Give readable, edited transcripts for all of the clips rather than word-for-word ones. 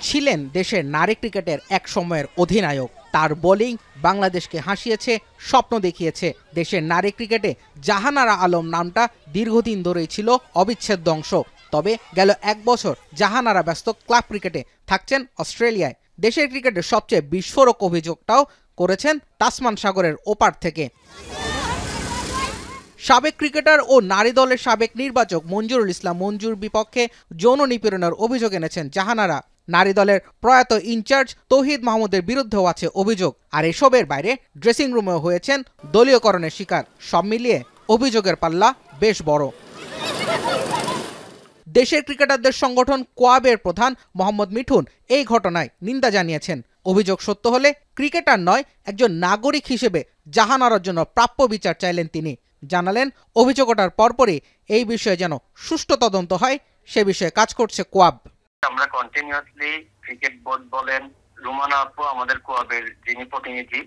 ছিলেন দেশের নারী ক্রিকেটের এক সময়ের অধিনায়ক। তার বোলিং বাংলাদেশকে হাসিয়েছে, স্বপ্ন দেখিয়েছে। দেশের নারী ক্রিকেটে জাহানারা আলম নামটা দীর্ঘদিন ধরেই ছিল অবিচ্ছেদ্য অংশ। তবে গেল এক বছর জাহানারা ব্যস্ত ক্লাব ক্রিকেটে, থাকছেন অস্ট্রেলিয়ায়। দেশের ক্রিকেটের সবচেয়ে বিস্ফোরক অভিযোগটাও করেছেন তাসমান সাগরের ওপার থেকে। সাবেক ক্রিকেটার ও নারী দলের সাবেক নির্বাচক মঞ্জুরুল ইসলাম মঞ্জুর বিপক্ষে যৌন নিপীড়নের অভিযোগ এনেছেন জাহানারা। নারী দলের প্রয়াত ইনচার্জ তৌহিদ মাহমুদের বিরুদ্ধেও আছে অভিযোগ। আর এসবের বাইরে ড্রেসিং রুমেও হয়েছেন দলীয়করণের শিকার। সব মিলিয়ে অভিযোগের পাল্লা বেশ বড়। দেশের ক্রিকেটারদের সংগঠন কোয়াবের প্রধান মোহাম্মদ মিঠুন এই ঘটনায় নিন্দা জানিয়েছেন। অভিযোগ সত্য হলে ক্রিকেটার নয়, একজন নাগরিক হিসেবে জাহানারার জন্য প্রাপ্য বিচার চাইলেন তিনি। জানালেন অভিযোগ ওঠার পরপরই এই বিষয়ে যেন সুষ্ঠু তদন্ত হয়, সে বিষয়ে কাজ করছে কোয়াব। আমরা কন্টিনিউয়াসলি ক্রিকেট বোর্ড বলেন, রুমানা আপু আমাদের কোয়াবের যিনি প্রতিনিধি,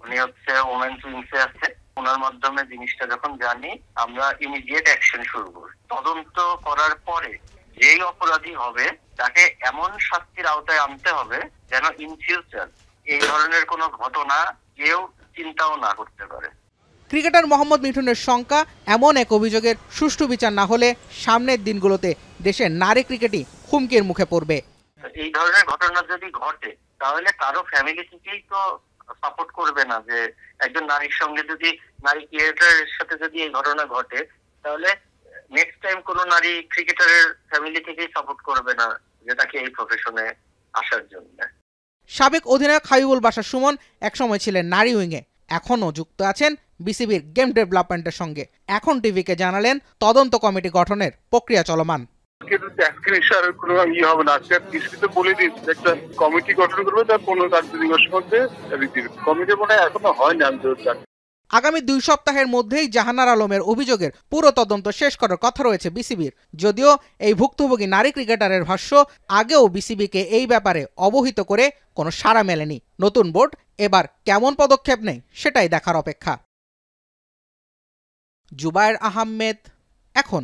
উনি হচ্ছে ওমেন্স উইংসে আছে, ওনার মাধ্যমে জিনিসটা যখন জানি আমরা ইমিডিয়েট অ্যাকশন শুরু করি। তদন্ত করার পরে যেই অপরাধী হবে তাকে এমন শাস্তির আওতায় আনতে হবে যেন ইন ফিউচার এই ধরনের কোনো ঘটনা কেউ চিন্তাও না করতে পারে। ক্রিকেটার মোহাম্মদ মিঠুনের শঙ্কা, এমন এক অভিযোগের সুষ্ঠু বিচার না হলে সামনের দিনগুলোতে দেশের নারী ক্রিকেটই হুমকির মুখে পড়বে। এই ধরনের ঘটনা যদি ঘটে তাহলে কারো ফ্যামিলি থেকেই তো সাপোর্ট করবে না যে একজন নারীর সঙ্গে যদি নারী ক্রিকেটারের সাথে যদি এই ঘটনা ঘটে তাহলে নেক্সট টাইম কোনো নারী ক্রিকেটারের ফ্যামিলি থেকেই সাপোর্ট করবে না যে তাকে এই প্রফেশনে আসার জন্য। সাবেক অধিনায়ক হাবিবুল বাশার সুমন একসময় ছিলেন নারী উইংয়ে, এখনও যুক্ত আছেন বিসিবির গেম ডেভেলপমেন্টের সঙ্গে। এখন টিভিকে জানালেন তদন্ত কমিটি গঠনের প্রক্রিয়া চলমান। হবে না, বলে দিয়েছে একটা কমিটি গঠন করবে, তার 15 কার্যদিবসের মধ্যে কমিটি মনে হয় এখনো হয়নি। আগামী 2 সপ্তাহের মধ্যেই জাহানারা আলমের অভিযোগের পুরো তদন্ত শেষ করার কথা রয়েছে বিসিবির। যদিও এই ভুক্তভোগী নারী ক্রিকেটারের ভাষ্য, আগেও বিসিবিকে এই ব্যাপারে অবহিত করে কোনো সাড়া মেলেনি। নতুন বোর্ড এবার কেমন পদক্ষেপ নেয় সেটাই দেখার অপেক্ষা। জুবায়ের আহমেদ, এখন।